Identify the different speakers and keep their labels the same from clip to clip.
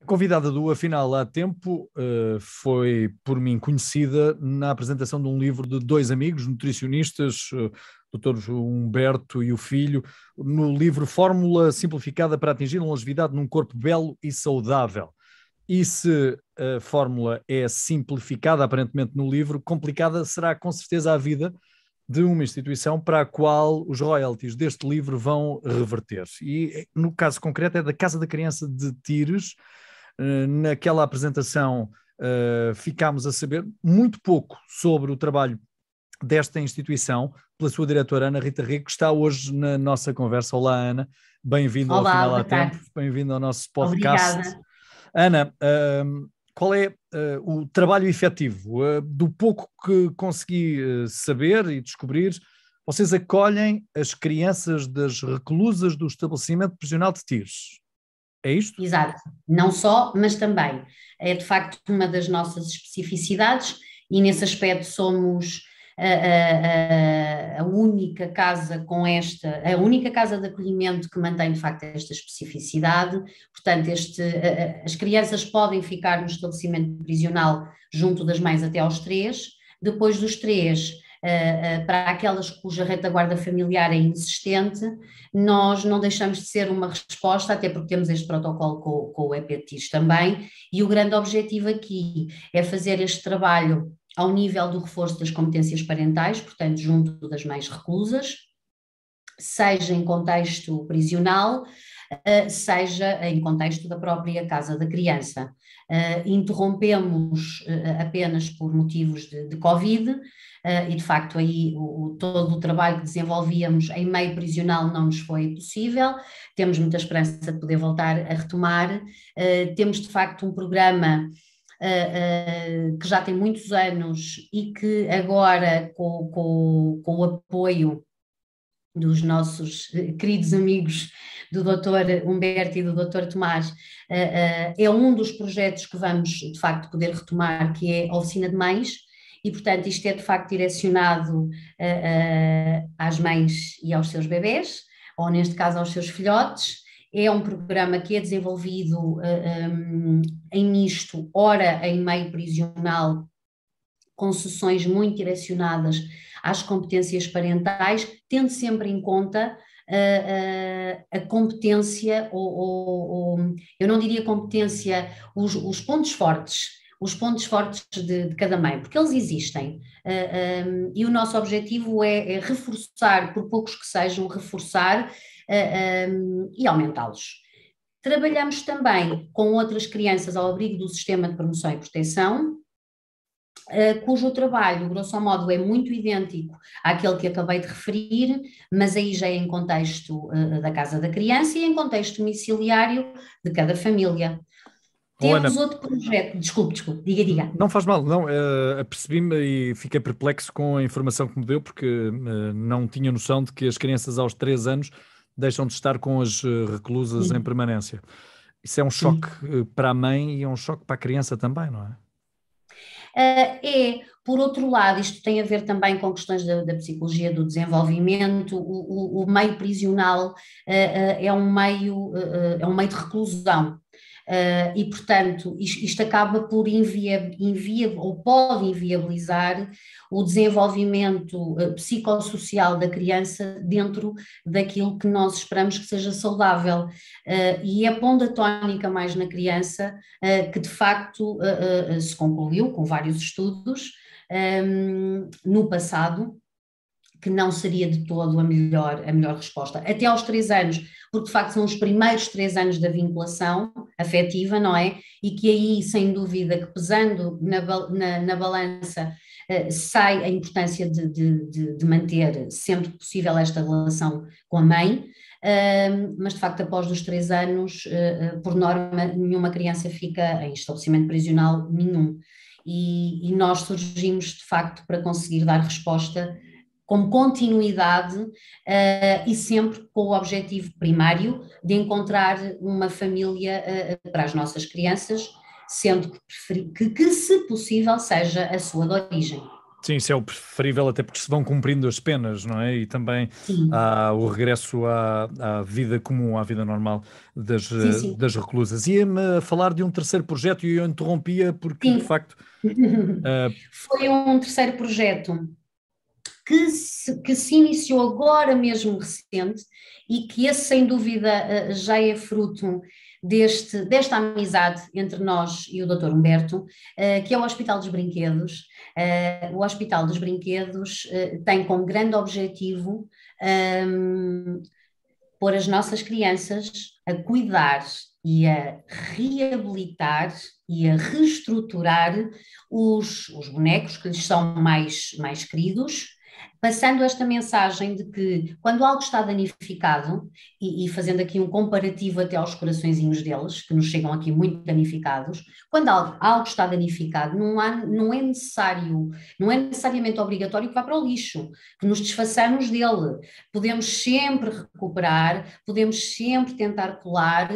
Speaker 1: A convidada do Afinal há Tempo foi por mim conhecida na apresentação de um livro de dois amigos nutricionistas, o Dr. Humberto e o filho, no livro Fórmula Simplificada para atingir a longevidade num corpo belo e saudável. E se a fórmula é simplificada aparentemente no livro, complicada será com certeza a vida de uma instituição para a qual os royalties deste livro vão reverter. E no caso concreto é da Casa da Criança de Tires. Naquela apresentação ficámos a saber muito pouco sobre o trabalho desta instituição pela sua diretora Ana Rita Rego, que está hoje na nossa conversa. Olá, Ana, bem-vindo ao
Speaker 2: Olá,
Speaker 1: Final há
Speaker 2: boa
Speaker 1: Tempo,
Speaker 2: tarde.
Speaker 1: bem-vindo ao nosso podcast.
Speaker 2: Obrigada.
Speaker 1: Ana, qual é o trabalho efetivo? Do pouco que consegui saber e descobrir, vocês acolhem as crianças das reclusas do estabelecimento prisional de Tires. É isto?
Speaker 2: Exato. Não só, mas também. É de facto uma das nossas especificidades e nesse aspecto somos a única casa com a única casa de acolhimento que mantém de facto esta especificidade. Portanto, as crianças podem ficar no estabelecimento prisional junto das mães até aos 3, depois dos 3, para aquelas cuja retaguarda familiar é inexistente, nós não deixamos de ser uma resposta, até porque temos este protocolo com o EPTIS também, e o grande objetivo aqui é fazer este trabalho ao nível do reforço das competências parentais, portanto, junto das mães reclusas, seja em contexto prisional, seja em contexto da própria casa da criança. Interrompemos apenas por motivos de Covid, e de facto aí todo o trabalho que desenvolvíamos em meio prisional não nos foi possível, temos muita esperança de poder voltar a retomar, temos de facto um programa que já tem muitos anos e que agora com o apoio dos nossos queridos amigos do Dr. Humberto e do Dr. Tomás, é um dos projetos que vamos de facto poder retomar, que é a Oficina de Mães, e portanto isto é de facto direcionado às mães e aos seus bebés, ou neste caso aos seus filhotes. É um programa que é desenvolvido em misto, ora em meio prisional, com sessões muito direcionadas às competências parentais, tendo sempre em conta a competência, eu não diria competência, os pontos fortes de cada mãe, porque eles existem, e o nosso objetivo é reforçar, por poucos que sejam, reforçar e aumentá-los. Trabalhamos também com outras crianças ao abrigo do Sistema de Promoção e Proteção, cujo trabalho, grosso modo, é muito idêntico àquele que acabei de referir, mas aí já é em contexto da casa da criança e em contexto domiciliário de cada família.
Speaker 1: Ana,
Speaker 2: Temos outro projeto, desculpe, diga.
Speaker 1: não faz mal, não, apercebi-me e fiquei perplexo com a informação que me deu, porque não tinha noção de que as crianças aos 3 anos deixam de estar com as reclusas em
Speaker 2: Sim.
Speaker 1: permanência. Isso é um choque para a mãe e é um choque para a criança também, não é?
Speaker 2: Por outro lado, isto tem a ver também com questões da psicologia do desenvolvimento, o meio prisional é um meio de reclusão. E, portanto, isto acaba por ou pode inviabilizar o desenvolvimento psicossocial da criança dentro daquilo que nós esperamos que seja saudável. E é pondo a tónica mais na criança que, de facto, se concluiu com vários estudos no passado, que não seria de todo a melhor resposta. Até aos 3 anos, porque de facto são os primeiros 3 anos da vinculação afetiva, não é? E que aí, sem dúvida, que pesando na balança, sai a importância de manter sempre que possível esta relação com a mãe, mas de facto após os 3 anos, por norma, nenhuma criança fica em estabelecimento prisional nenhum. E nós surgimos de facto para conseguir dar resposta com continuidade e sempre com o objetivo primário de encontrar uma família para as nossas crianças, sendo que se possível seja a sua de origem.
Speaker 1: Sim, isso é o preferível, até porque se vão cumprindo as penas, não é? E também
Speaker 2: Sim,
Speaker 1: há o regresso à vida comum, à vida normal
Speaker 2: sim, sim,
Speaker 1: das reclusas. Ia-me falar de um terceiro projeto e eu interrompia porque, de
Speaker 2: sim.
Speaker 1: facto, ah,
Speaker 2: Foi um terceiro projeto que se iniciou agora mesmo recente e que esse, sem dúvida, já é fruto desta amizade entre nós e o Dr. Humberto, que é o Hospital dos Brinquedos. O Hospital dos Brinquedos tem como grande objetivo pôr as nossas crianças a cuidar e a reabilitar e a reestruturar os bonecos que lhes são mais queridos, passando esta mensagem de que quando algo está danificado, e fazendo aqui um comparativo até aos coraçõezinhos deles, que nos chegam aqui muito danificados, quando algo está danificado, não é necessário, não é necessariamente obrigatório que vá para o lixo, que nos desfaçamos dele. Podemos sempre recuperar, podemos sempre tentar colar,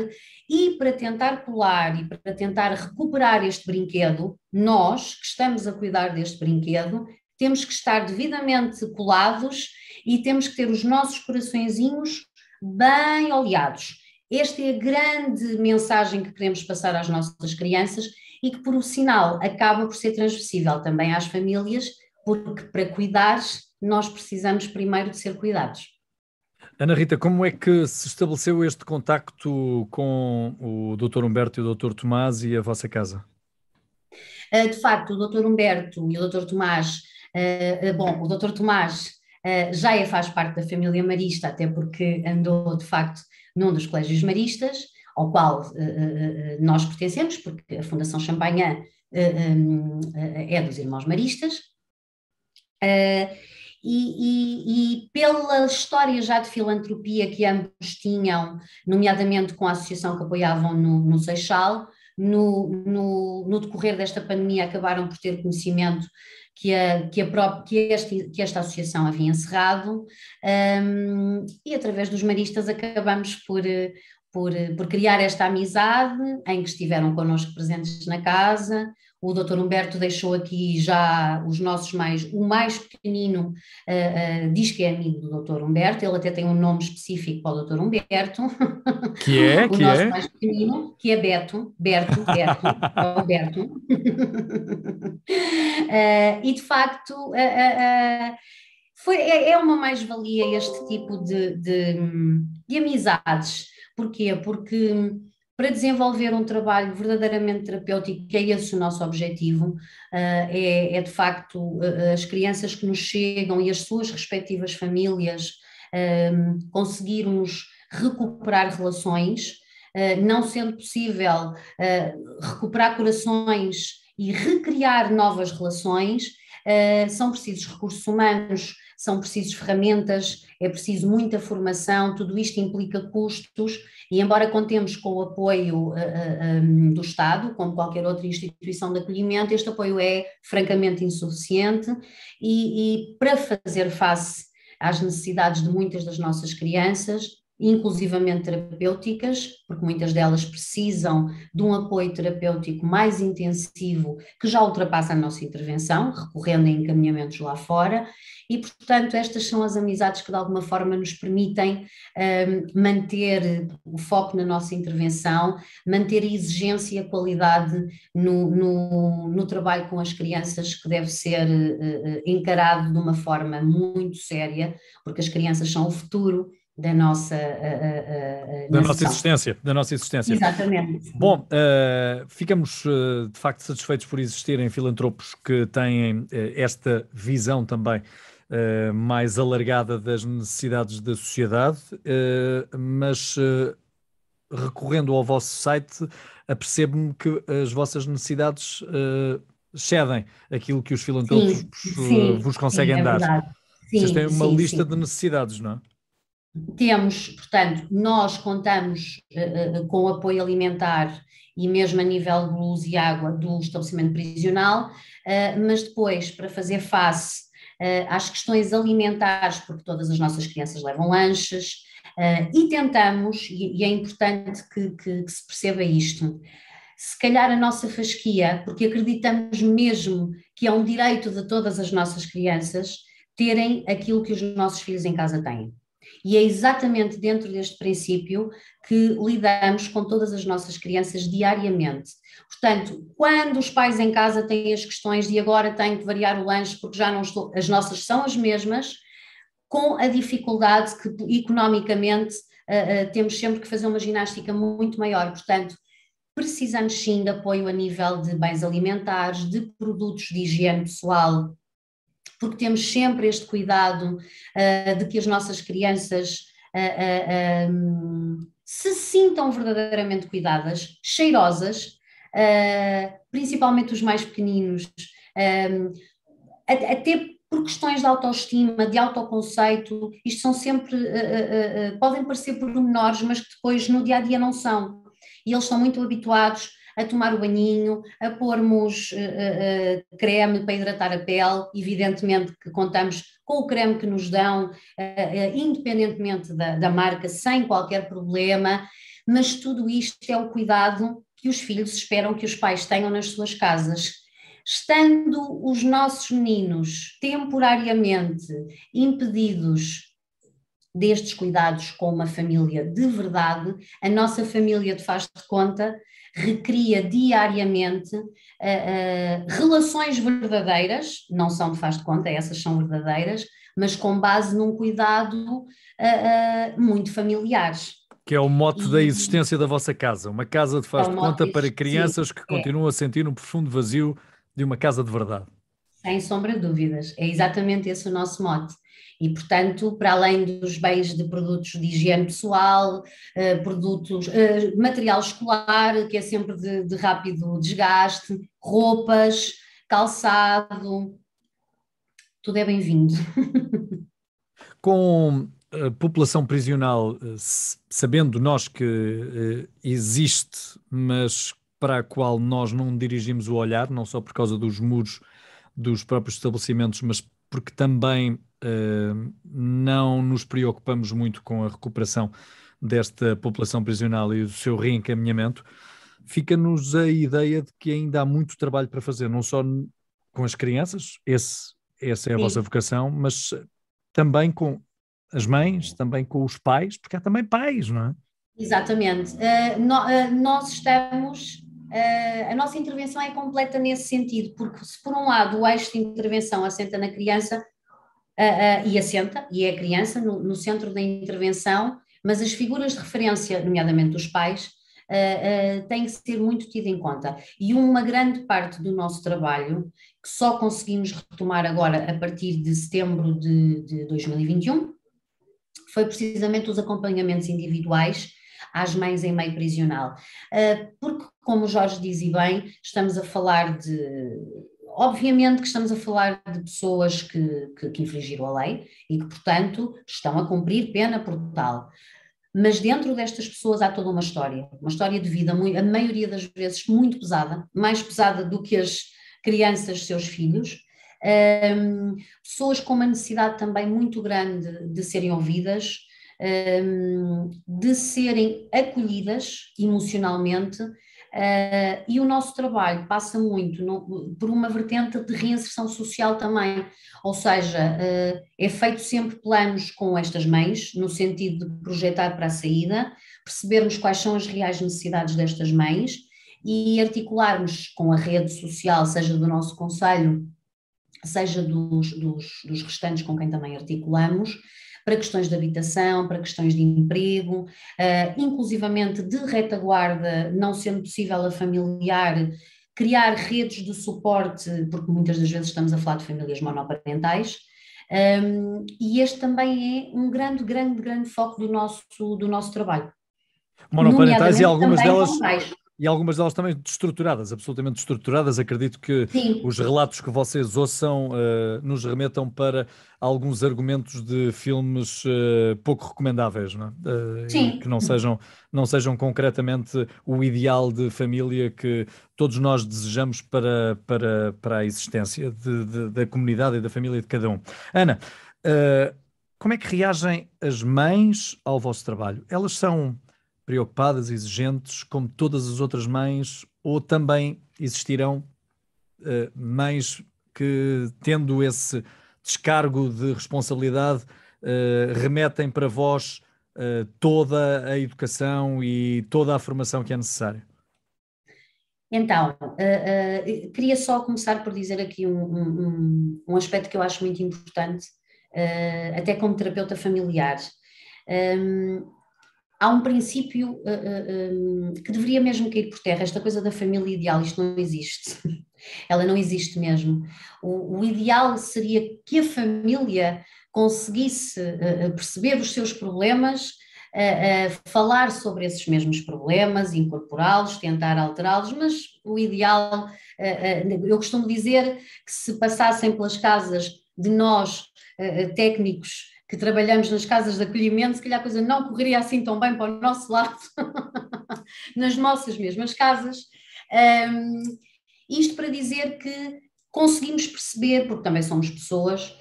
Speaker 2: e para tentar colar e para tentar recuperar este brinquedo, nós que estamos a cuidar deste brinquedo, temos que estar devidamente colados e temos que ter os nossos coraçõezinhos bem oleados. Esta é a grande mensagem que queremos passar às nossas crianças e que, por o sinal, acaba por ser transversível também às famílias, porque para cuidar nós precisamos primeiro de ser cuidados.
Speaker 1: Ana Rita, como é que se estabeleceu este contacto com o Dr. Humberto e o Dr. Tomás e a vossa casa?
Speaker 2: De facto, o Dr. Humberto e o Dr. Tomás, bom, o Dr. Tomás já faz parte da família marista, até porque andou, de facto, num dos colégios maristas, ao qual nós pertencemos, porque a Fundação Champagnat é dos Irmãos Maristas. E pela história já de filantropia que ambos tinham, nomeadamente com a associação que apoiavam no Seixal, no decorrer desta pandemia acabaram por ter conhecimento que esta associação havia encerrado, e através dos maristas acabamos por criar esta amizade, em que estiveram connosco presentes na casa. O Dr. Humberto deixou aqui já o mais pequenino diz que é amigo do Dr. Humberto, ele até tem um nome específico para o Dr. Humberto.
Speaker 1: Que é?
Speaker 2: O nosso mais pequenino, que é Beto, é o Berto. E de facto é uma mais-valia este tipo de amizades. Porquê? Porque para desenvolver um trabalho verdadeiramente terapêutico, que é esse o nosso objetivo, é de facto as crianças que nos chegam e as suas respectivas famílias conseguirmos recuperar relações, não sendo possível recuperar corações e recriar novas relações, são precisos recursos humanos, são precisos ferramentas, é preciso muita formação, tudo isto implica custos, e embora contemos com o apoio do Estado, como qualquer outra instituição de acolhimento, este apoio é francamente insuficiente e para fazer face às necessidades de muitas das nossas crianças, inclusivamente terapêuticas, porque muitas delas precisam de um apoio terapêutico mais intensivo, que já ultrapassa a nossa intervenção, recorrendo a encaminhamentos lá fora, e portanto estas são as amizades que de alguma forma nos permitem manter o foco na nossa intervenção, manter a exigência e a qualidade no trabalho com as crianças, que deve ser encarado de uma forma muito séria, porque as crianças são o futuro da nossa
Speaker 1: existência, da nossa existência.
Speaker 2: Exatamente.
Speaker 1: Bom, ficamos de facto satisfeitos por existirem filantropos que têm esta visão também mais alargada das necessidades da sociedade, mas recorrendo ao vosso site, apercebo-me que as vossas necessidades excedem aquilo que os filantropos vos conseguem dar.
Speaker 2: Verdade.
Speaker 1: Vocês têm uma lista de necessidades, não é?
Speaker 2: Temos, portanto, nós contamos com o apoio alimentar e mesmo a nível de luz e água do estabelecimento prisional, mas depois, para fazer face às questões alimentares, porque todas as nossas crianças levam lanches, e tentamos, e é importante que se perceba isto, se calhar a nossa fasquia, porque acreditamos mesmo que é um direito de todas as nossas crianças terem aquilo que os nossos filhos em casa têm. E é exatamente dentro deste princípio que lidamos com todas as nossas crianças diariamente. Portanto, quando os pais em casa têm as questões de agora tenho que variar o lanche porque já não estou, as nossas são as mesmas, com a dificuldade que economicamente temos sempre que fazer uma ginástica muito maior. Portanto, precisamos sim de apoio a nível de bens alimentares, de produtos de higiene pessoal, porque temos sempre este cuidado de que as nossas crianças se sintam verdadeiramente cuidadas, cheirosas, principalmente os mais pequeninos, até por questões de autoestima, de autoconceito, isto são sempre, podem parecer pormenores, mas que depois no dia-a-dia não são. E eles estão muito habituados a tomar o banhinho, a pormos creme para hidratar a pele, evidentemente que contamos com o creme que nos dão, independentemente da marca, sem qualquer problema, mas tudo isto é o cuidado que os filhos esperam que os pais tenham nas suas casas. Estando os nossos meninos temporariamente impedidos destes cuidados com uma família de verdade, a nossa família de faz de conta recria diariamente relações verdadeiras, não são de faz de conta, essas são verdadeiras, mas com base num cuidado muito familiares.
Speaker 1: Que é o mote da existência da vossa casa, uma casa de faz de conta para crianças
Speaker 2: sim,
Speaker 1: que continuam a sentir um profundo vazio de uma casa de verdade.
Speaker 2: Sem sombra de dúvidas, é exatamente esse o nosso mote. E, portanto, para além dos bens de produtos de higiene pessoal, material escolar, que é sempre de rápido desgaste, roupas, calçado, tudo é bem-vindo.
Speaker 1: Com a população prisional, sabendo nós que existe, mas para a qual nós não dirigimos o olhar, não só por causa dos muros dos próprios estabelecimentos, mas porque também não nos preocupamos muito com a recuperação desta população prisional e do seu reencaminhamento, fica-nos a ideia de que ainda há muito trabalho para fazer, não só com as crianças, essa é a vossa vocação, mas também com as mães, também com os pais, porque há também pais, não é?
Speaker 2: Exatamente. Nós estamos... a nossa intervenção é completa nesse sentido, porque se por um lado o eixo de intervenção assenta na criança, e assenta, e é a criança no centro da intervenção, mas as figuras de referência, nomeadamente dos pais, têm que ser muito tido em conta. E uma grande parte do nosso trabalho, que só conseguimos retomar agora a partir de setembro de 2021, foi precisamente os acompanhamentos individuais às mães em meio prisional. Porque, como o Jorge diz e bem, estamos a falar obviamente que estamos a falar de pessoas que infringiram a lei e que, portanto, estão a cumprir pena por tal. Mas dentro destas pessoas há toda uma história de vida, a maioria das vezes muito pesada, mais pesada do que as crianças, seus filhos, pessoas com uma necessidade também muito grande de serem ouvidas, de serem acolhidas emocionalmente, e o nosso trabalho passa muito por uma vertente de reinserção social também, ou seja, é feito sempre planos com estas mães, no sentido de projetar para a saída, percebermos quais são as reais necessidades destas mães e articularmos com a rede social, seja do nosso conselho, seja dos restantes com quem também articulamos, para questões de habitação, para questões de emprego, inclusivamente de retaguarda, não sendo possível a familiar, criar redes de suporte, porque muitas das vezes estamos a falar de famílias monoparentais, e este também é um grande foco do nosso trabalho.
Speaker 1: Monoparentais e algumas delas também destruturadas, absolutamente destruturadas. Acredito que sim, os relatos que vocês ouçam nos remetam para alguns argumentos de filmes pouco recomendáveis, não é?
Speaker 2: Sim.
Speaker 1: Que não sejam concretamente o ideal de família que todos nós desejamos para a existência da comunidade e da família de cada um. Ana, como é que reagem as mães ao vosso trabalho? Elas são preocupadas, exigentes, como todas as outras mães, ou também existirão mães que, tendo esse descargo de responsabilidade, remetem para vós toda a educação e toda a formação que é necessária?
Speaker 2: Então, queria só começar por dizer aqui um aspecto que eu acho muito importante, até como terapeuta familiar. Há um princípio que deveria mesmo cair por terra, esta coisa da família ideal, isto não existe. Ela não existe mesmo. O ideal seria que a família conseguisse perceber os seus problemas, falar sobre esses mesmos problemas, incorporá-los, tentar alterá-los, mas o ideal, eu costumo dizer que se passassem pelas casas de nós, técnicos, que trabalhamos nas casas de acolhimento, se calhar a coisa não correria assim tão bem para o nosso lado, nas nossas mesmas casas. Isto para dizer que conseguimos perceber, porque também somos pessoas,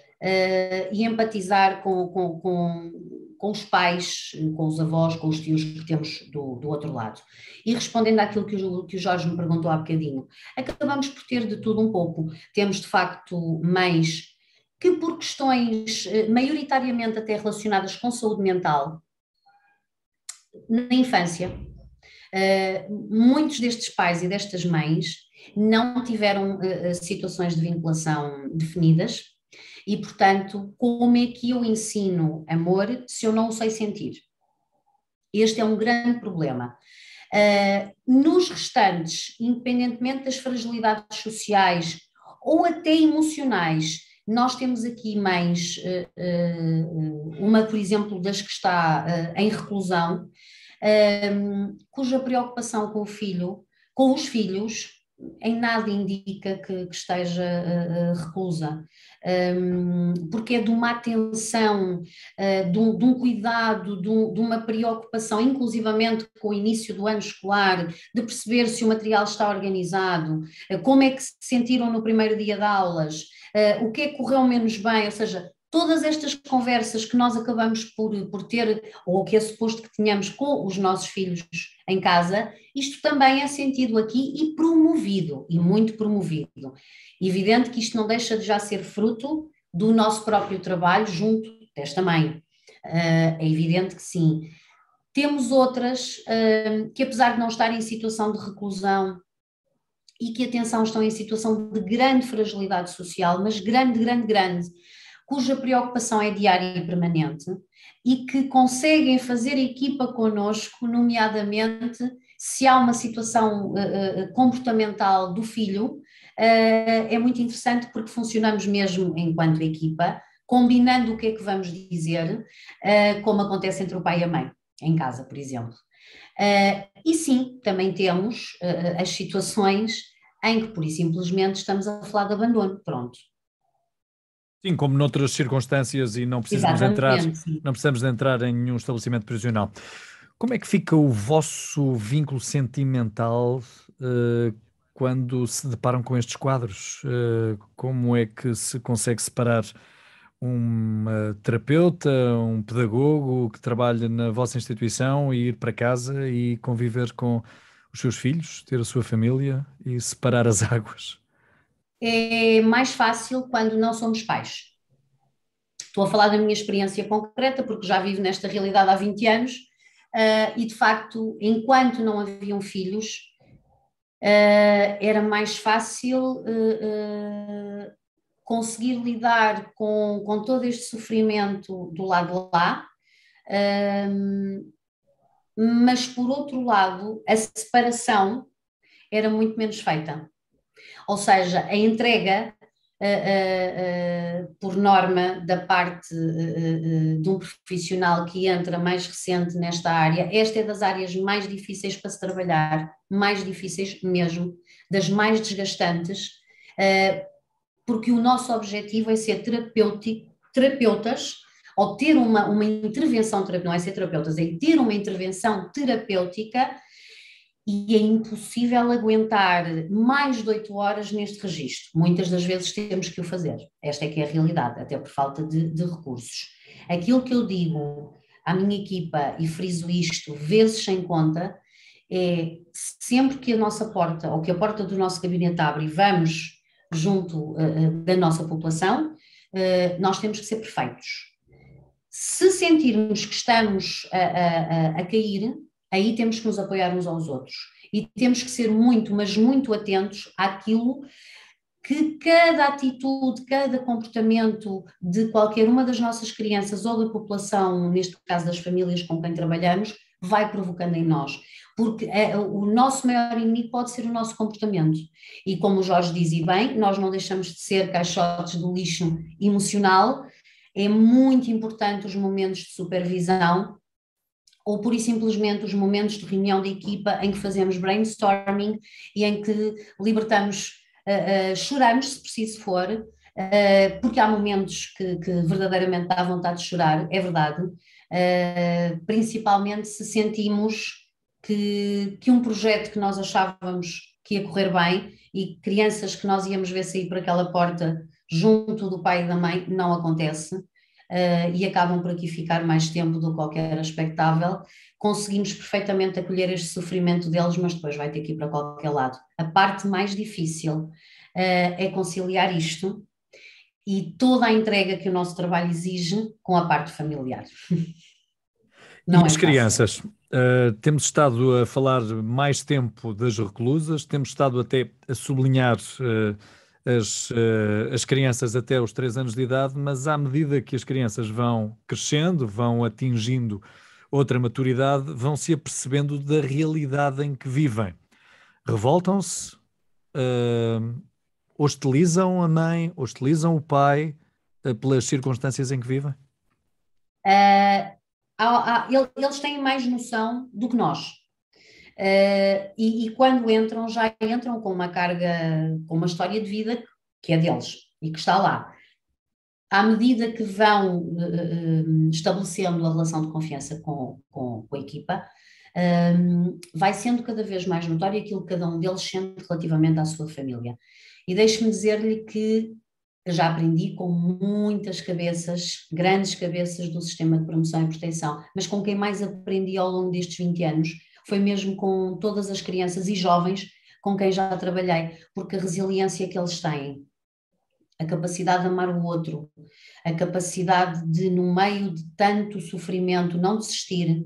Speaker 2: e empatizar com os pais, com os avós, com os tios que temos do outro lado. E respondendo àquilo que o Jorge me perguntou há bocadinho, acabamos por ter de tudo um pouco. Temos, de facto, mães que, por questões maioritariamente até relacionadas com saúde mental, na infância, muitos destes pais e destas mães não tiveram situações de vinculação definidas e, portanto, como é que eu ensino amor se eu não o sei sentir? Este é um grande problema. Nos restantes, independentemente das fragilidades sociais ou até emocionais, nós temos aqui mães, uma, por exemplo, das que está em reclusão, cuja preocupação com o filho, com os filhos, em nada indica que esteja reclusa, porque é de uma atenção, de um cuidado, de uma preocupação, inclusivamente com o início do ano escolar, de perceber se o material está organizado, como é que se sentiram no primeiro dia de aulas, o que é que correu menos bem, ou seja, todas estas conversas que nós acabamos por ter, ou que é suposto que tenhamos com os nossos filhos em casa, isto também é sentido aqui e promovido, e muito promovido. Evidente que isto não deixa de já ser fruto do nosso próprio trabalho junto desta mãe. É evidente que sim. Temos outras que, apesar de não estarem em situação de reclusão e que, atenção, estão em situação de grande fragilidade social, mas grande, cuja preocupação é diária e permanente, e que conseguem fazer equipa connosco, nomeadamente se há uma situação comportamental do filho, é muito interessante porque funcionamos mesmo enquanto equipa, combinando o que é que vamos dizer, como acontece entre o pai e a mãe, em casa, por exemplo. E sim, também temos as situações em que, pura e simplesmente, estamos a falar de abandono, pronto.
Speaker 1: Sim, como noutras circunstâncias, e não precisamos entrar em nenhum estabelecimento prisional. Como é que fica o vosso vínculo sentimental quando se deparam com estes quadros? Como é que se consegue separar uma terapeuta, um pedagogo que trabalha na vossa instituição e ir para casa e conviver com os seus filhos, ter a sua família e separar as águas?
Speaker 2: É mais fácil quando não somos pais. Estou a falar da minha experiência concreta, porque já vivo nesta realidade há 20 anos, e de facto, enquanto não haviam filhos, era mais fácil conseguir lidar com todo este sofrimento do lado de lá, mas por outro lado, a separação era muito menos feita. Ou seja, a entrega, por norma, da parte de um profissional que entra mais recente nesta área, esta é das áreas mais difíceis para se trabalhar, mais difíceis mesmo, das mais desgastantes, porque o nosso objetivo é ser terapeutas, ou ter uma intervenção terapêutica, não é ser terapeutas, é ter uma intervenção terapêutica. E é impossível aguentar mais de 8 horas neste registro. Muitas das vezes temos que o fazer. Esta é que é a realidade, até por falta de recursos. Aquilo que eu digo à minha equipa, e friso isto vezes sem conta, é sempre que a nossa porta, ou que a porta do nosso gabinete abre e vamos junto da nossa população, nós temos que ser perfeitos. Se sentirmos que estamos a cair, aí temos que nos apoiar uns aos outros. E temos que ser muito, mas muito atentos àquilo que cada atitude, cada comportamento de qualquer uma das nossas crianças ou da população, neste caso das famílias com quem trabalhamos, vai provocando em nós. Porque o nosso maior inimigo pode ser o nosso comportamento. E como o Jorge diz e bem, nós não deixamos de ser caixotes do lixo emocional. É muito importante os momentos de supervisão, ou pura e simplesmente os momentos de reunião de equipa em que fazemos brainstorming e em que libertamos, choramos se preciso for, porque há momentos que verdadeiramente dá vontade de chorar, é verdade, principalmente se sentimos que um projeto que nós achávamos que ia correr bem e crianças que nós íamos ver sair por aquela porta junto do pai e da mãe não acontece. E acabam por aqui ficar mais tempo do que qualquer expectável, conseguimos perfeitamente acolher este sofrimento deles, mas depois vai ter que ir para qualquer lado. A parte mais difícil é conciliar isto e toda a entrega que o nosso trabalho exige com a parte familiar.
Speaker 1: Não e as crianças? Temos estado a falar mais tempo das reclusas, temos estado até a sublinhar as crianças até aos 3 anos de idade, mas à medida que as crianças vão crescendo, vão atingindo outra maturidade, vão se apercebendo da realidade em que vivem. Revoltam-se, hostilizam a mãe, hostilizam o pai pelas circunstâncias em que vivem?
Speaker 2: Eles têm mais noção do que nós. E quando entram, já entram com uma carga, com uma história de vida que é deles e que está lá. À medida que vão estabelecendo a relação de confiança com a equipa, vai sendo cada vez mais notório aquilo que cada um deles sente relativamente à sua família. E deixe-me dizer-lhe que já aprendi com muitas cabeças, grandes cabeças do sistema de promoção e proteção, mas com quem mais aprendi ao longo destes 20 anos foi mesmo com todas as crianças e jovens com quem já trabalhei, porque a resiliência que eles têm, a capacidade de amar o outro, a capacidade de, no meio de tanto sofrimento, não desistir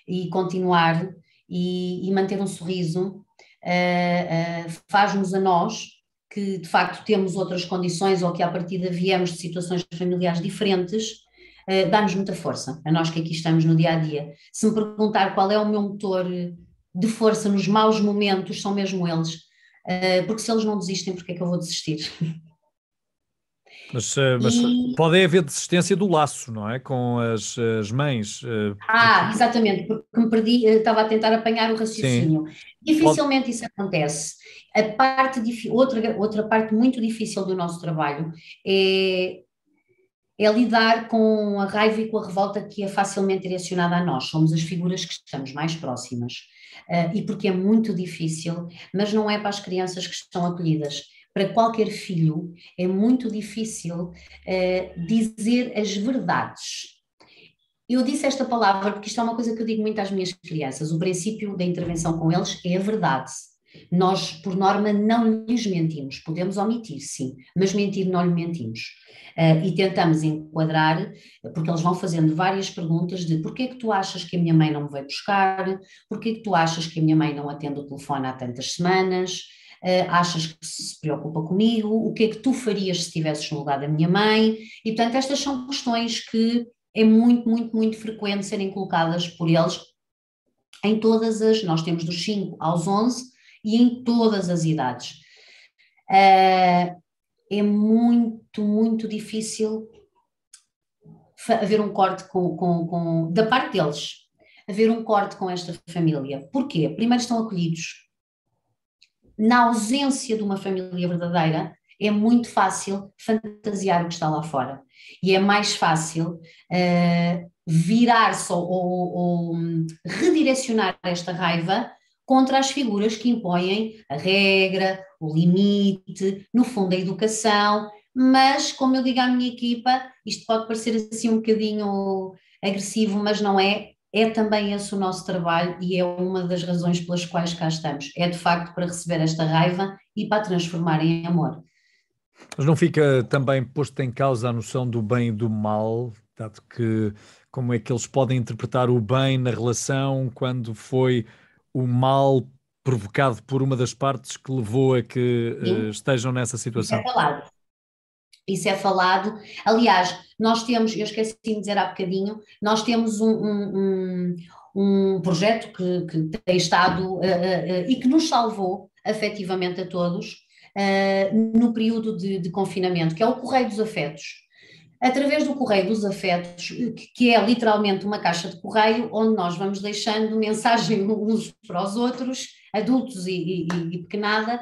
Speaker 2: e continuar e manter um sorriso, faz-nos a nós, que de facto temos outras condições ou que à partida viemos de situações familiares diferentes, dá-nos muita força, a nós que aqui estamos no dia-a-dia. Se me perguntar qual é o meu motor de força nos maus momentos, são mesmo eles, porque se eles não desistem, porque é que eu vou desistir?
Speaker 1: Mas pode haver desistência do laço, não é? Com as mães.
Speaker 2: Exatamente, porque me perdi, estava a tentar apanhar o raciocínio. Sim. Dificilmente isso acontece. Outra parte muito difícil do nosso trabalho é lidar com a raiva e com a revolta que é facilmente direcionada a nós. Somos as figuras que estamos mais próximas. E porque é muito difícil, mas não é para as crianças que estão acolhidas. Para qualquer filho é muito difícil dizer as verdades. Eu disse esta palavra porque isto é uma coisa que eu digo muito às minhas crianças. O princípio da intervenção com eles é a verdade. Nós, por norma, não lhes mentimos. Podemos omitir, sim, mas mentir não lhe mentimos. E tentamos enquadrar, porque eles vão fazendo várias perguntas de porquê que tu achas que a minha mãe não me veio buscar, porquê que tu achas que a minha mãe não atende o telefone há tantas semanas, achas que se preocupa comigo, o que é que tu farias se estivesses no lugar da minha mãe? E portanto estas são questões que é muito, muito, muito frequente serem colocadas por eles em todas nós temos dos 5 aos 11 e em todas as idades. É muito, muito difícil haver um corte da parte deles, haver um corte com esta família. Porquê? Primeiro estão acolhidos. Na ausência de uma família verdadeira, é muito fácil fantasiar o que está lá fora. E é mais fácil virar-se ou redirecionar esta raiva contra as figuras que impõem a regra, o limite, no fundo a educação, mas como eu digo à minha equipa, isto pode parecer assim um bocadinho agressivo, mas não é. É também esse o nosso trabalho e é uma das razões pelas quais cá estamos. É de facto para receber esta raiva e para a transformar em amor.
Speaker 1: Mas não fica também posto em causa a noção do bem e do mal, dado que como é que eles podem interpretar o bem na relação quando foi o mal provocado por uma das partes que levou a que
Speaker 2: Sim,
Speaker 1: estejam nessa
Speaker 2: isso é
Speaker 1: situação?
Speaker 2: falado. Isso é falado. Aliás, nós temos, eu esqueci de dizer há bocadinho, nós temos um projeto que tem estado e que nos salvou afetivamente a todos no período de confinamento, que é o Correio dos Afetos. Através do Correio dos Afetos, que é literalmente uma caixa de correio, onde nós vamos deixando mensagem uns para os outros, adultos e pequenada,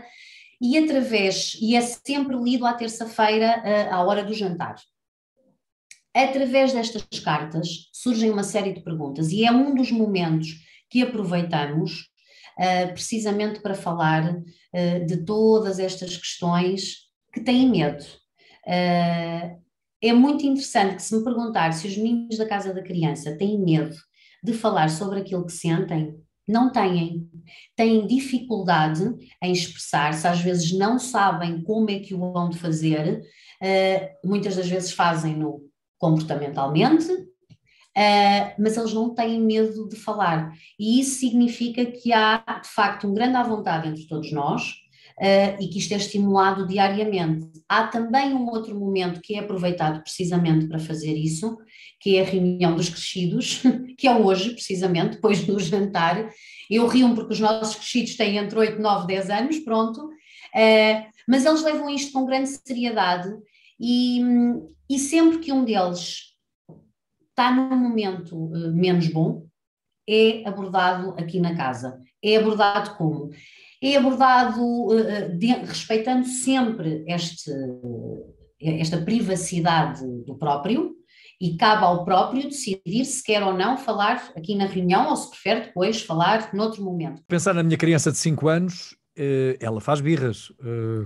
Speaker 2: e é sempre lido à terça-feira, à hora do jantar. Através destas cartas surgem uma série de perguntas, e é um dos momentos que aproveitamos precisamente para falar de todas estas questões que têm medo. É muito interessante que, se me perguntar se os meninos da Casa da Criança têm medo de falar sobre aquilo que sentem, não têm. Têm dificuldade em expressar-se, às vezes não sabem como é que o vão de fazer, muitas das vezes fazem-no comportamentalmente, mas eles não têm medo de falar. E isso significa que há, de facto, um grande à vontade entre todos nós, e que isto é estimulado diariamente. Há também um outro momento que é aproveitado precisamente para fazer isso, que é a reunião dos crescidos, que é hoje, precisamente, depois do jantar. Eu rio-me porque os nossos crescidos têm entre 8, 9, 10 anos, pronto, mas eles levam isto com grande seriedade e sempre que um deles está num momento menos bom, é abordado aqui na casa. É abordado como? É abordado respeitando sempre esta privacidade do próprio, e cabe ao próprio decidir se quer ou não falar aqui na reunião ou se prefere depois falar noutro momento.
Speaker 1: Pensar na minha criança de 5 anos, ela faz birras,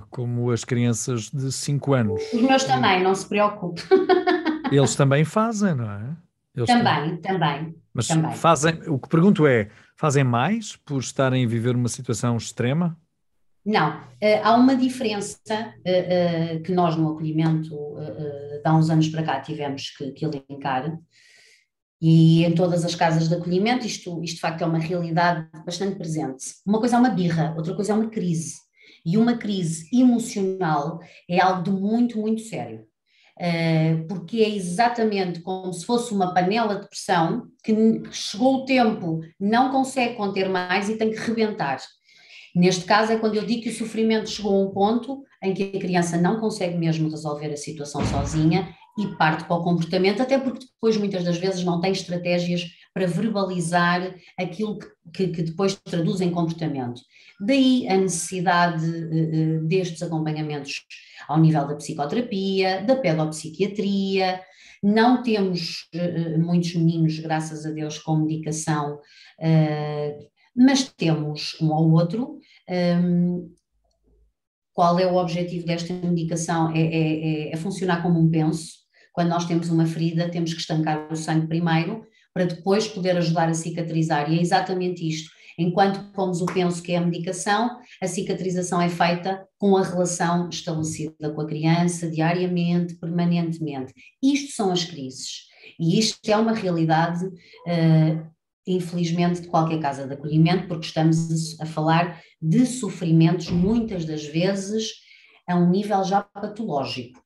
Speaker 1: como as crianças de 5 anos.
Speaker 2: Os meus também, não se preocupe.
Speaker 1: Eles também fazem, não é? Eles
Speaker 2: Também.
Speaker 1: Mas fazem, o que pergunto é, fazem mais por estarem a viver uma situação extrema?
Speaker 2: Não, há uma diferença que nós no acolhimento de há uns anos para cá tivemos que elencar, e em todas as casas de acolhimento isto de facto é uma realidade bastante presente. Uma coisa é uma birra, outra coisa é uma crise, e uma crise emocional é algo de muito, muito sério. Porque é exatamente como se fosse uma panela de pressão que chegou o tempo, não consegue conter mais e tem que rebentar. Neste caso é quando eu digo que o sofrimento chegou a um ponto em que a criança não consegue mesmo resolver a situação sozinha e parte para o comportamento, até porque depois muitas das vezes não tem estratégias para verbalizar aquilo que depois traduz em comportamento. Daí a necessidade destes acompanhamentos ao nível da psicoterapia, da pedopsiquiatria. Não temos muitos meninos, graças a Deus, com medicação, mas temos um ao outro. Qual é o objetivo desta medicação? É funcionar como um penso. Quando nós temos uma ferida, temos que estancar o sangue primeiro, para depois poder ajudar a cicatrizar. E é exatamente isto. Enquanto pomos o penso, que é a medicação, a cicatrização é feita com a relação estabelecida com a criança, diariamente, permanentemente. Isto são as crises. E isto é uma realidade, infelizmente, de qualquer casa de acolhimento, porque estamos a falar de sofrimentos, muitas das vezes, a um nível já patológico.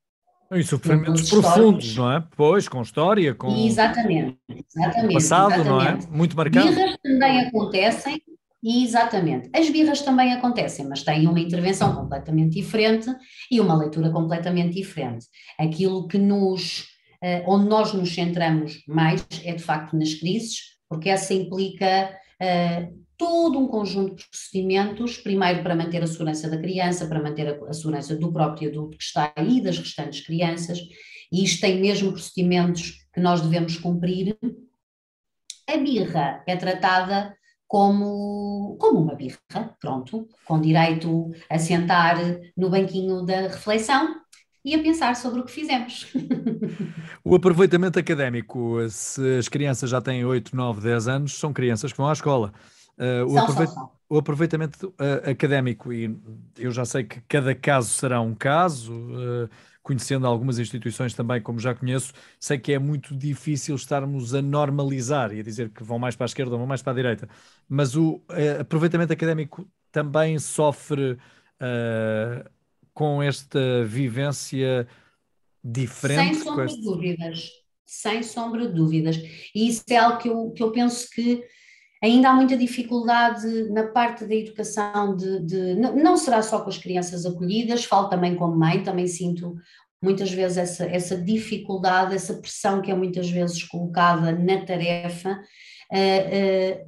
Speaker 1: E sofrimentos profundos, não é? Pois, com história, com
Speaker 2: exatamente,
Speaker 1: passado, não é? Muito marcado.
Speaker 2: Birras também acontecem, exatamente. As birras também acontecem, mas têm uma intervenção completamente diferente e uma leitura completamente diferente. Aquilo que onde nós nos centramos mais é de facto nas crises, porque essa implica todo um conjunto de procedimentos, primeiro para manter a segurança da criança, para manter a segurança do próprio adulto que está aí e das restantes crianças, e isto tem mesmo procedimentos que nós devemos cumprir. A birra é tratada como uma birra, pronto, com direito a sentar no banquinho da reflexão e a pensar sobre o que fizemos.
Speaker 1: O aproveitamento académico, se as crianças já têm 8, 9, 10 anos, são crianças que vão à escola.
Speaker 2: São.
Speaker 1: O aproveitamento académico, e eu já sei que cada caso será um caso, conhecendo algumas instituições também, como já conheço, sei que é muito difícil estarmos a normalizar e a dizer que vão mais para a esquerda ou vão mais para a direita, mas o aproveitamento académico também sofre com esta vivência
Speaker 2: Sem
Speaker 1: diferente, com
Speaker 2: sombra de
Speaker 1: este...
Speaker 2: dúvidas, sem sombra de dúvidas. E isso é algo que eu penso que ainda há muita dificuldade na parte da educação, não será só com as crianças acolhidas, falo também como mãe, também sinto muitas vezes essa dificuldade, essa pressão que é muitas vezes colocada na tarefa.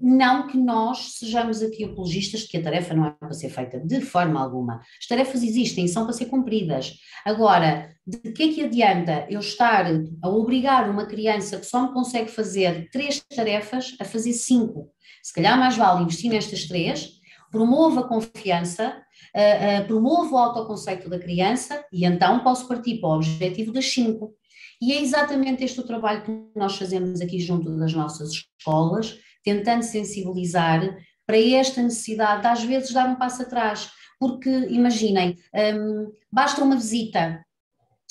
Speaker 2: Não que nós sejamos aqui apologistas de que a tarefa não é para ser feita de forma alguma. As tarefas existem e são para ser cumpridas. Agora, de que é que adianta eu estar a obrigar uma criança que só me consegue fazer 3 tarefas a fazer 5? Se calhar mais vale investir nestas 3, promovo a confiança, promovo o autoconceito da criança e então posso partir para o objetivo das 5. E é exatamente este o trabalho que nós fazemos aqui junto das nossas escolas, tentando sensibilizar para esta necessidade de às vezes dar um passo atrás, porque imaginem, basta uma visita,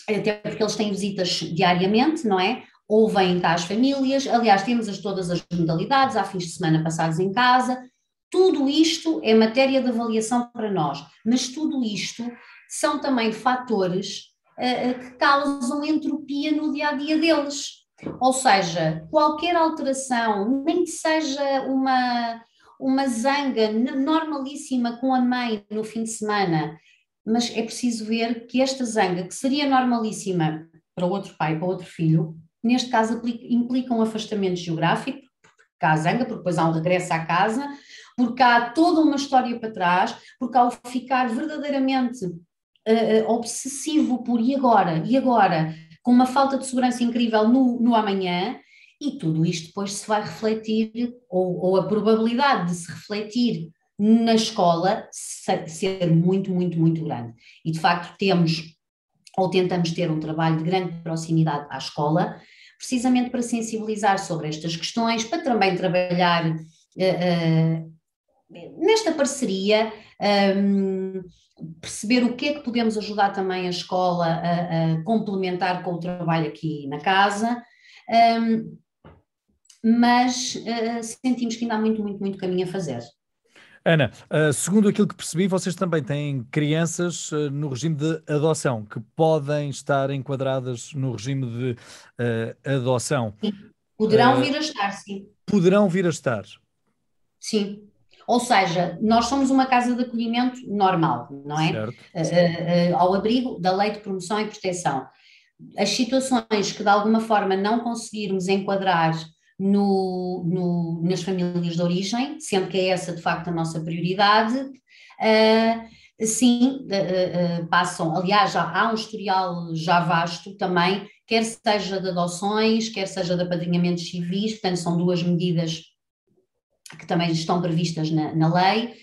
Speaker 2: até porque eles têm visitas diariamente, não é? Ou vêm cá as famílias, aliás temos todas as modalidades, há fins de semana passados em casa, tudo isto é matéria de avaliação para nós, mas tudo isto são também fatores que causam entropia no dia-a-dia deles. Ou seja, qualquer alteração, nem que seja uma zanga normalíssima com a mãe no fim de semana, mas é preciso ver que esta zanga, que seria normalíssima para outro pai, para outro filho, neste caso implica um afastamento geográfico, porque há a zanga, porque depois há um regresso à casa, porque há toda uma história para trás, porque ao ficar verdadeiramente obsessivo por e agora, com uma falta de segurança incrível no amanhã, e tudo isto depois se vai refletir, ou a probabilidade de se refletir na escola ser muito, muito, muito grande. E de facto tentamos ter um trabalho de grande proximidade à escola, precisamente para sensibilizar sobre estas questões, para também trabalhar nesta parceria, perceber o que é que podemos ajudar também a escola a complementar com o trabalho aqui na casa, mas sentimos que ainda há muito, muito, muito caminho a fazer.
Speaker 1: Ana, segundo aquilo que percebi, vocês também têm crianças no regime de adoção, que podem estar enquadradas no regime de adoção.
Speaker 2: Sim. Poderão vir a estar, sim.
Speaker 1: Poderão vir a estar.
Speaker 2: Sim. Ou seja, nós somos uma casa de acolhimento normal, não é?
Speaker 1: Certo.
Speaker 2: Ao abrigo da Lei de Promoção e Proteção. As situações que de alguma forma não conseguirmos enquadrar nas famílias de origem, sendo que é essa de facto a nossa prioridade, sim, passam, aliás já há um historial já vasto também, quer seja de adoções, quer seja de apadrinhamentos civis, portanto são 2 medidas que também estão previstas na lei,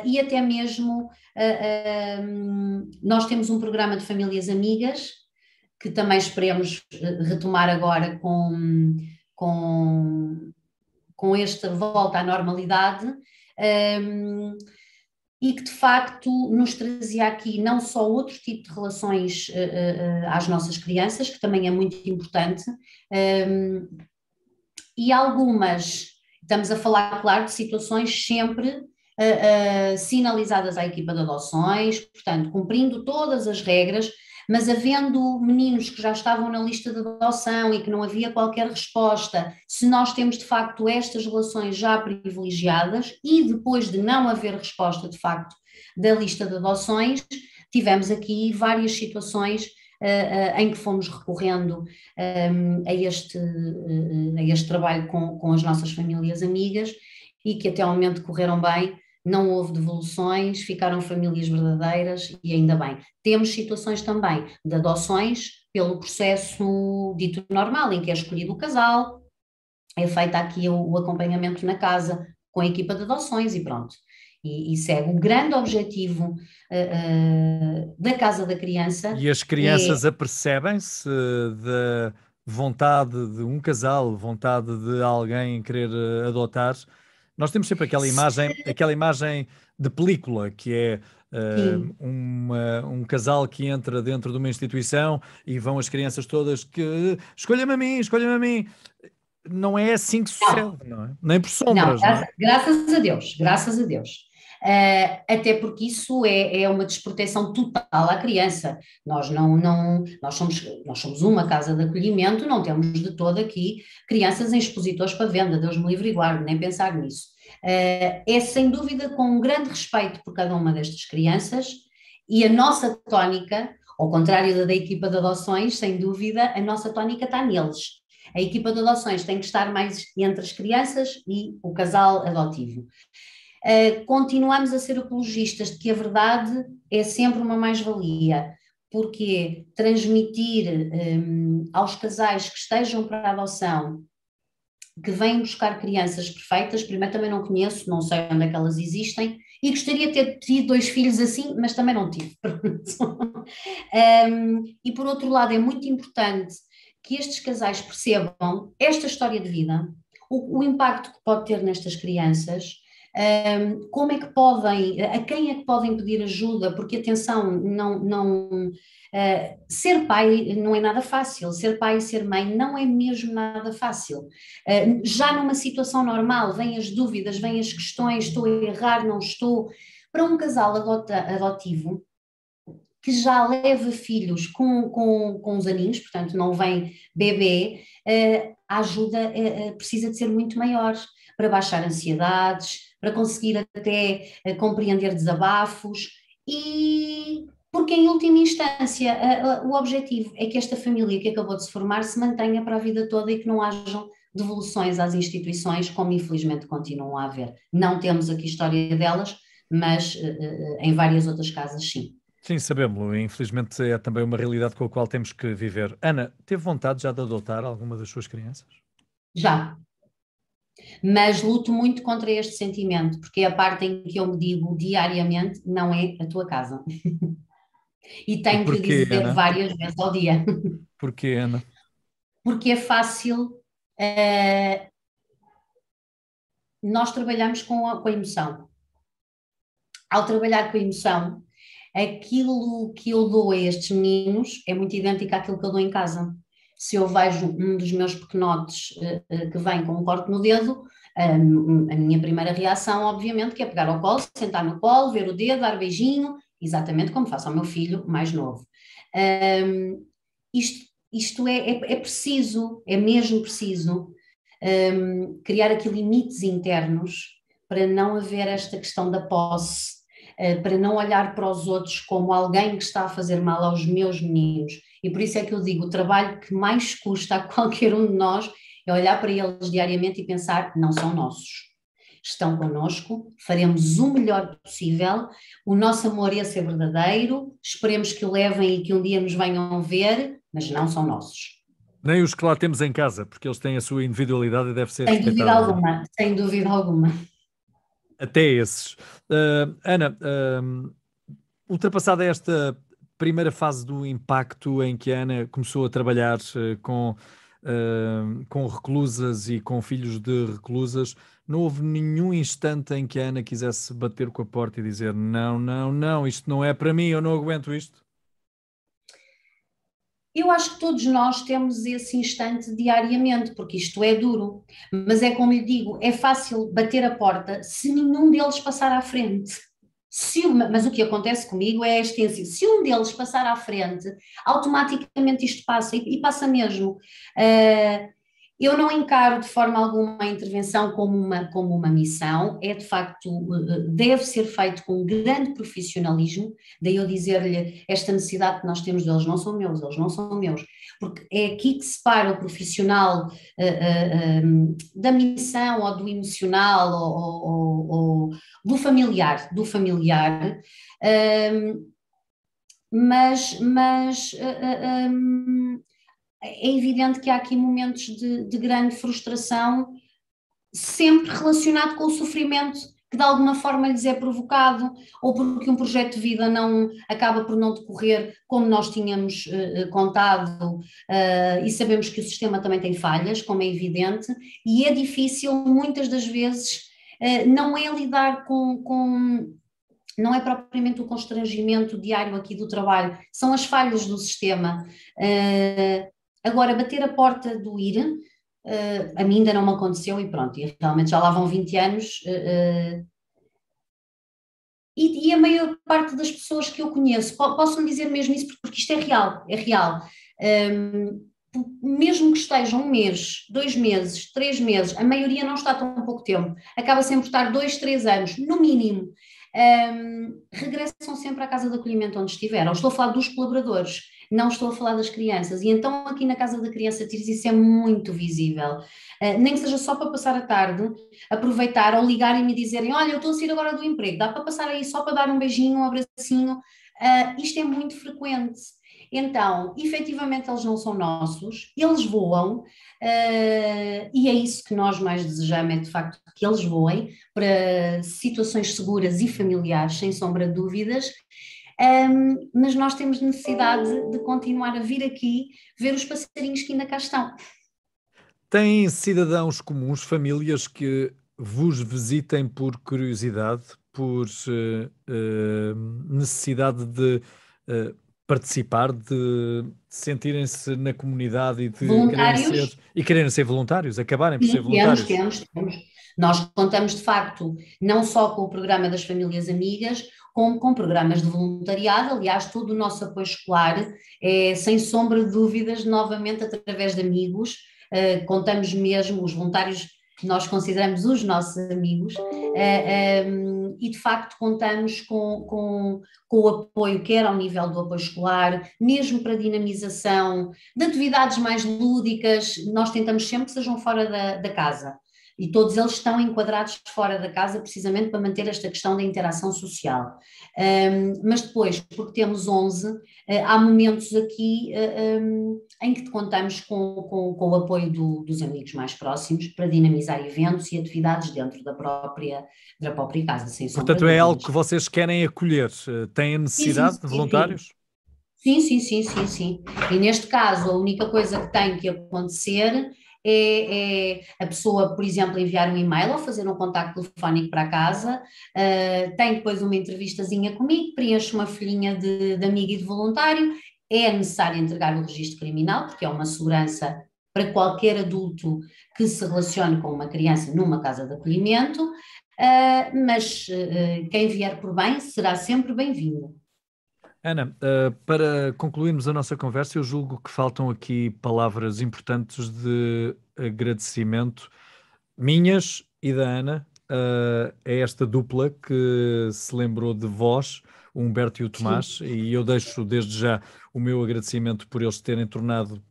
Speaker 2: e até mesmo nós temos um programa de famílias amigas, que também esperemos retomar agora com esta volta à normalidade, e que de facto nos trazia aqui não só outro tipo de relações às nossas crianças, que também é muito importante, e algumas, estamos a falar, claro, de situações sempre sinalizadas à equipa de adoções, portanto, cumprindo todas as regras, mas havendo meninos que já estavam na lista de adoção e que não havia qualquer resposta, se nós temos de facto estas relações já privilegiadas e depois de não haver resposta de facto da lista de adoções, tivemos aqui várias situações em que fomos recorrendo a este trabalho com as nossas famílias amigas e que até ao momento correram bem. Não houve devoluções, ficaram famílias verdadeiras e ainda bem. Temos situações também de adoções pelo processo dito normal, em que é escolhido o casal, é feito aqui o acompanhamento na casa com a equipa de adoções e pronto. e segue. O grande objetivo da Casa da Criança
Speaker 1: E as crianças apercebem-se da vontade de um casal, vontade de alguém querer adotar. Nós temos sempre aquela imagem de película, que é
Speaker 2: sim.
Speaker 1: um casal que entra dentro de uma instituição e vão as crianças todas que escolha-me a mim, escolha-me a mim. Não é assim que
Speaker 2: Não,
Speaker 1: sucede, não é? Nem por
Speaker 2: não,
Speaker 1: sombras, não é?
Speaker 2: graças a Deus, graças a Deus. Até porque isso é uma desproteção total à criança. Nós nós somos uma casa de acolhimento, não temos de todo aqui crianças em expositores para venda, Deus me livre e guarde, nem pensar nisso. É sem dúvida com um grande respeito por cada uma destas crianças e a nossa tónica, ao contrário da equipa de adoções, sem dúvida, a nossa tónica está neles. A equipa de adoções tem que estar mais entre as crianças e o casal adotivo. Continuamos a ser apologistas de que a verdade é sempre uma mais-valia, porque transmitir aos casais que estejam para a adoção, que vêm buscar crianças perfeitas, primeiro também não conheço, não sei onde é que elas existem, e gostaria de ter tido 2 filhos assim, mas também não tive. E por outro lado é muito importante que estes casais percebam esta história de vida, o impacto que pode ter nestas crianças, como é que podem, a quem é que podem pedir ajuda, porque atenção, ser pai não é nada fácil, ser pai e ser mãe não é mesmo nada fácil. Já numa situação normal, vêm as dúvidas, vêm as questões, estou a errar, não estou. Para um casal adotivo, que já leva filhos com uns aninhos, portanto não vem bebê, a ajuda precisa de ser muito maior para baixar ansiedades, para conseguir até compreender desabafos e porque em última instância o objetivo é que esta família que acabou de se formar se mantenha para a vida toda e que não hajam devoluções às instituições como infelizmente continuam a haver. Não temos aqui história delas, mas em várias outras casas sim.
Speaker 1: Sim, sabemos. Infelizmente é também uma realidade com a qual temos que viver. Ana, teve vontade já de adotar alguma das suas crianças?
Speaker 2: Já, mas luto muito contra este sentimento, porque é a parte em que eu me digo diariamente, não é a tua casa. E
Speaker 1: E
Speaker 2: tenho que o
Speaker 1: porquê,
Speaker 2: dizer
Speaker 1: Ana?
Speaker 2: várias vezes ao dia,
Speaker 1: Porquê, Ana?
Speaker 2: porque é fácil, nós trabalhamos com a emoção. Ao trabalhar com a emoção, aquilo que eu dou a estes meninos é muito idêntico àquilo que eu dou em casa. Se eu vejo um dos meus pequenotes que vem com um corte no dedo, a minha primeira reação, obviamente, que é pegar ao colo, sentar no colo, ver o dedo, dar beijinho, exatamente como faço ao meu filho mais novo. Isto é preciso, é mesmo preciso criar aqui limites internos para não haver esta questão da posse, para não olhar para os outros como alguém que está a fazer mal aos meus meninos. E por isso é que eu digo, o trabalho que mais custa a qualquer um de nós é olhar para eles diariamente e pensar, não são nossos. Estão connosco, faremos o melhor possível, o nosso amor esse é verdadeiro, esperemos que o levem e que um dia nos venham ver, mas não são nossos.
Speaker 1: Nem os que lá temos em casa, porque eles têm a sua individualidade e deve ser
Speaker 2: Sem dúvida
Speaker 1: respeitada, não é?
Speaker 2: alguma, sem dúvida alguma.
Speaker 1: Até esses. Ana, ultrapassada esta primeira fase do impacto em que a Ana começou a trabalhar com reclusas e com filhos de reclusas, não houve nenhum instante em que a Ana quisesse bater com a porta e dizer não, não, não, isto não é para mim, eu não aguento isto?
Speaker 2: Eu acho que todos nós temos esse instante diariamente, porque isto é duro, mas é como lhe digo, é fácil bater a porta se nenhum deles passar à frente. Mas o que acontece comigo é a extensão. Se um deles passar à frente, automaticamente isto passa, e passa mesmo. Eu não encaro de forma alguma a intervenção como uma missão, é de facto, deve ser feito com grande profissionalismo, daí eu dizer-lhe esta necessidade que nós temos deles não são meus, eles não são meus, porque é aqui que separa o profissional da missão ou do emocional ou do familiar, mas é evidente que há aqui momentos de grande frustração, sempre relacionado com o sofrimento que de alguma forma lhes é provocado, ou porque um projeto de vida não acaba por não decorrer como nós tínhamos contado, e sabemos que o sistema também tem falhas, como é evidente, e é difícil muitas das vezes, não é lidar não é propriamente o constrangimento diário aqui do trabalho, são as falhas do sistema. Agora, bater a porta do IR, a mim ainda não me aconteceu e pronto, e realmente já lá vão 20 anos, e a maior parte das pessoas que eu conheço, posso-me dizer mesmo isso porque isto é real, é real. Mesmo que estejam 1 mês, 2 meses, 3 meses, a maioria não está tão pouco tempo, acaba sempre por estar 2, 3 anos, no mínimo. Regressam sempre à casa de acolhimento onde estiveram. Estou a falar dos colaboradores, não estou a falar das crianças, e então aqui na Casa da Criança Tires isso é muito visível, nem que seja só para passar a tarde, aproveitar ou ligarem e me dizerem, olha, eu estou a sair agora do emprego, dá para passar aí só para dar um beijinho, um abracinho, isto é muito frequente. Então, efetivamente eles não são nossos, eles voam, e é isso que nós mais desejamos, é de facto que eles voem para situações seguras e familiares, sem sombra de dúvidas, mas nós temos necessidade de continuar a vir aqui ver os passarinhos que ainda cá estão.
Speaker 1: Tem cidadãos comuns, famílias que vos visitem por curiosidade, por necessidade de participar, de sentirem-se na comunidade e de
Speaker 2: Voluntários?
Speaker 1: quererem ser voluntários, acabarem por ser
Speaker 2: Sim,
Speaker 1: voluntários?
Speaker 2: temos. Nós contamos, de facto, não só com o programa das famílias amigas, como com programas de voluntariado. Aliás, todo o nosso apoio escolar é, sem sombra de dúvidas, novamente através de amigos. Contamos mesmo, os voluntários nós consideramos os nossos amigos, e de facto contamos com o apoio, quer ao nível do apoio escolar, mesmo para dinamização de atividades mais lúdicas. Nós tentamos sempre que sejam fora da casa. E todos eles estão enquadrados fora da casa precisamente para manter esta questão da interação social. Mas depois, porque temos 11, há momentos aqui em que contamos com o apoio dos amigos mais próximos para dinamizar eventos e atividades dentro da própria casa, sem sombra de
Speaker 1: Portanto, é algo
Speaker 2: dúvidas.
Speaker 1: que vocês querem acolher. Têm a necessidade de voluntários?
Speaker 2: Sim. E neste caso, a única coisa que tem que acontecer é a pessoa, por exemplo, enviar um e-mail ou fazer um contacto telefónico para a casa, tem depois uma entrevistazinha comigo, preenche uma folhinha de amigo e de voluntário, é necessário entregar o registro criminal, porque é uma segurança para qualquer adulto que se relacione com uma criança numa casa de acolhimento, mas quem vier por bem será sempre bem-vindo.
Speaker 1: Ana, para concluirmos a nossa conversa, eu julgo que faltam aqui palavras importantes de agradecimento, minhas e da Ana, a esta dupla que se lembrou de vós, o Humberto e o Tomás, e eu deixo desde já o meu agradecimento por eles terem tornado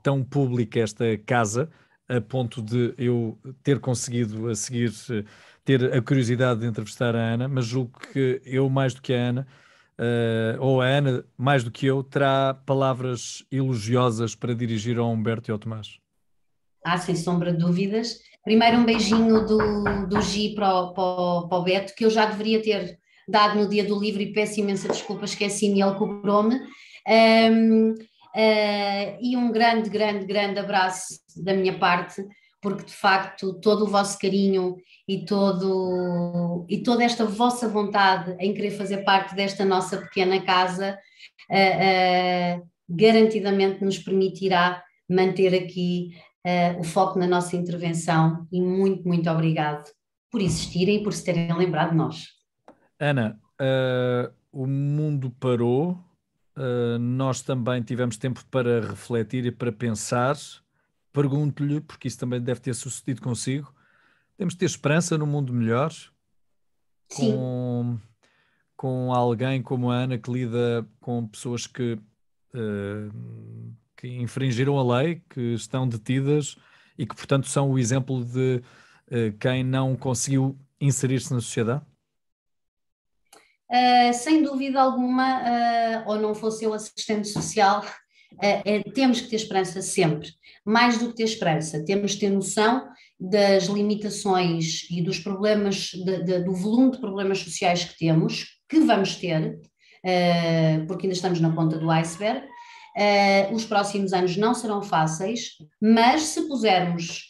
Speaker 1: tão pública esta casa, a ponto de eu ter conseguido a seguir ter a curiosidade de entrevistar a Ana, mas julgo que eu, mais do que a Ana, ou a Ana, mais do que eu, terá palavras elogiosas para dirigir ao Humberto e ao Tomás.
Speaker 2: Sem sombra de dúvidas. Primeiro um beijinho do Gi para o Beto, que eu já deveria ter dado no dia do livro e peço imensa desculpa, esqueci-me e ele cobrou-me. E um grande abraço da minha parte, porque de facto todo o vosso carinho e toda esta vossa vontade em querer fazer parte desta nossa pequena casa garantidamente nos permitirá manter aqui o foco na nossa intervenção, e muito obrigado por existirem e por se terem lembrado de nós.
Speaker 1: Ana, o mundo parou, nós também tivemos tempo para refletir e para pensar. Pergunto-lhe, porque isso também deve ter sucedido consigo, temos de ter esperança num mundo melhor, com alguém como a Ana que lida com pessoas que infringiram a lei, que estão detidas e que, portanto, são o exemplo de quem não conseguiu inserir-se na sociedade?
Speaker 2: Sem dúvida alguma, ou não fosse eu assistente social, temos que ter esperança sempre. Mais do que ter esperança, temos que ter noção das limitações e dos problemas, do volume de problemas sociais que temos, que vamos ter, porque ainda estamos na ponta do iceberg. Os próximos anos não serão fáceis, mas se pusermos,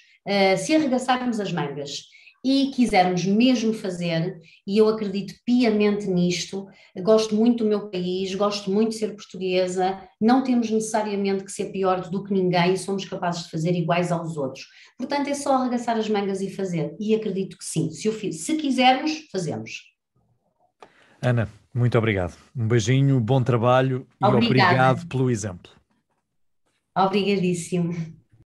Speaker 2: se arregaçarmos as mangas e quisermos mesmo fazer, e eu acredito piamente nisto, gosto muito do meu país, gosto muito de ser portuguesa, não temos necessariamente que ser pior do que ninguém, somos capazes de fazer iguais aos outros. Portanto, é só arregaçar as mangas e fazer, e acredito que sim, se quisermos, fazemos.
Speaker 1: Ana, muito obrigado. Um beijinho, bom trabalho e
Speaker 2: Obrigada.
Speaker 1: obrigado pelo exemplo.
Speaker 2: Obrigadíssimo.